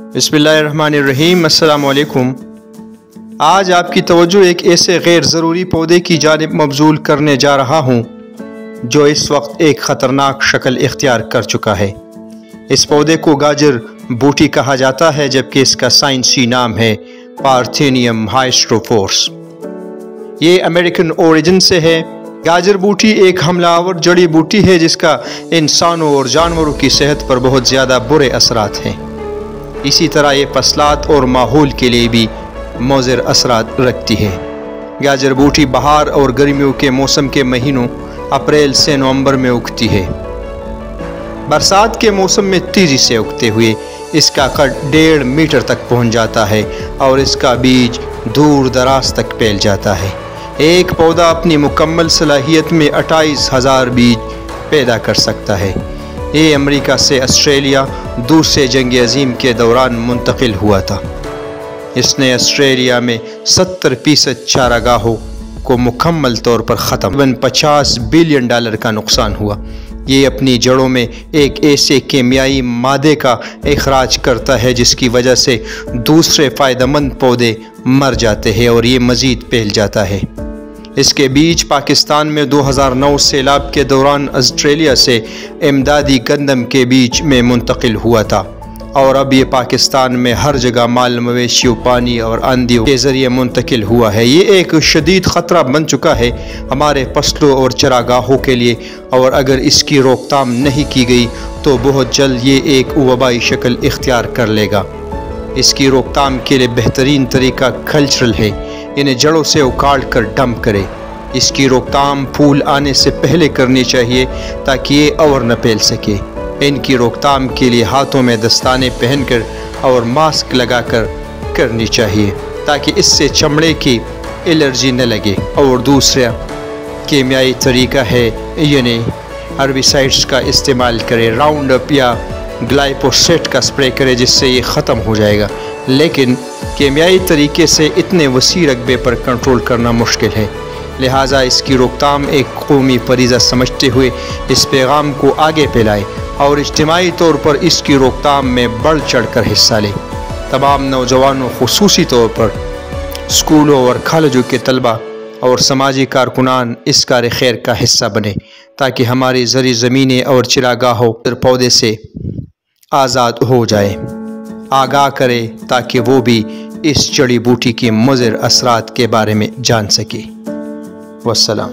बिस्मिल्लाहिर्रहमानिर्रहीम। अस्सलाम वालेकुम। आज आपकी तवज्जो एक ऐसे गैर ज़रूरी पौधे की जानिब मबज़ूल करने जा रहा हूँ जो इस वक्त एक ख़तरनाक शक्ल इख्तियार कर चुका है। इस पौधे को गाजर बूटी कहा जाता है, जबकि इसका साइंसी नाम है पार्थेनियम हाइस्ट्रोफोर्स। ये अमेरिकन ओरिजिन से है। गाजर बूटी एक हमलावर जड़ी बूटी है जिसका इंसानों और जानवरों की सेहत पर बहुत ज़्यादा बुरे असरात हैं। इसी तरह ये फसलात और माहौल के लिए भी मुज़िर असरात रखती है। गाजर बूटी बहार और गर्मियों के मौसम के महीनों अप्रैल से नवंबर में उगती है। बरसात के मौसम में तेज़ी से उगते हुए इसका कद 1.5 मीटर तक पहुंच जाता है और इसका बीज दूर दराज तक फैल जाता है। एक पौधा अपनी मुकम्मल सलाहियत में 28,000 बीज पैदा कर सकता है। ये अमेरिका से ऑस्ट्रेलिया दूसरे जंग अज़ीम के दौरान मुंतकिल हुआ था। इसने ऑस्ट्रेलिया में 70% चारागाहों को मुकम्मल तौर पर ख़त्म, 50 बिलियन डॉलर का नुकसान हुआ। ये अपनी जड़ों में एक ऐसे केमियाई मादे का इखराज करता है जिसकी वजह से दूसरे फ़ायदेमंद पौधे मर जाते हैं और ये मज़ीद फैल जाता है। इसके बीज पाकिस्तान में 2009 सैलाब के दौरान ऑस्ट्रेलिया से इमदादी गंदम के बीज में मुंतकिल हुआ था और अब ये पाकिस्तान में हर जगह माल मवेशियों, पानी और आंधियों के ज़रिए मुंतकिल हुआ है। ये एक शदीद ख़तरा बन चुका है हमारे फसलों और चरागाहों के लिए, और अगर इसकी रोकथाम नहीं की गई तो बहुत जल्द ये एक वबाई शक्ल इख्तियार कर लेगा। इसकी रोकथाम के लिए बेहतरीन तरीका कल्चरल है। इन्हें जड़ों से उखाड़ कर डंप करें। इसकी रोकथाम फूल आने से पहले करनी चाहिए ताकि ये और न फैल सके। इनकी रोकथाम के लिए हाथों में दस्ताने पहनकर और मास्क लगाकर करनी चाहिए ताकि इससे चमड़े की एलर्जी न लगे। और दूसरा केमियाई तरीका है यानी हर्बिसाइड्स का इस्तेमाल करें। राउंड अप या ग्लाइफोसेट का स्प्रे करें जिससे ये ख़त्म हो जाएगा, लेकिन केमियाई तरीके से इतने वसी रकबे पर कंट्रोल करना मुश्किल है। लिहाजा इसकी रोकथाम एक कौमी फरीज़ा समझते हुए इस पैगाम को आगे फैलाएं और इज्तिमाई तौर पर इसकी रोकथाम में बढ़ चढ़ कर हिस्सा लें। तमाम नौजवानों, खुसूसी तौर पर स्कूलों और कॉलेजों के तलबा और समाजी कारकुनान इस कार खैर का हिस्सा बने ताकि हमारी ज़री ज़मीनें और चिरागाहों पौधे से आज़ाद हो जाए। आगाह करे ताकि वो भी इस जड़ी बूटी के मुज़िर असरात के बारे में जान सके। वस्सलाम।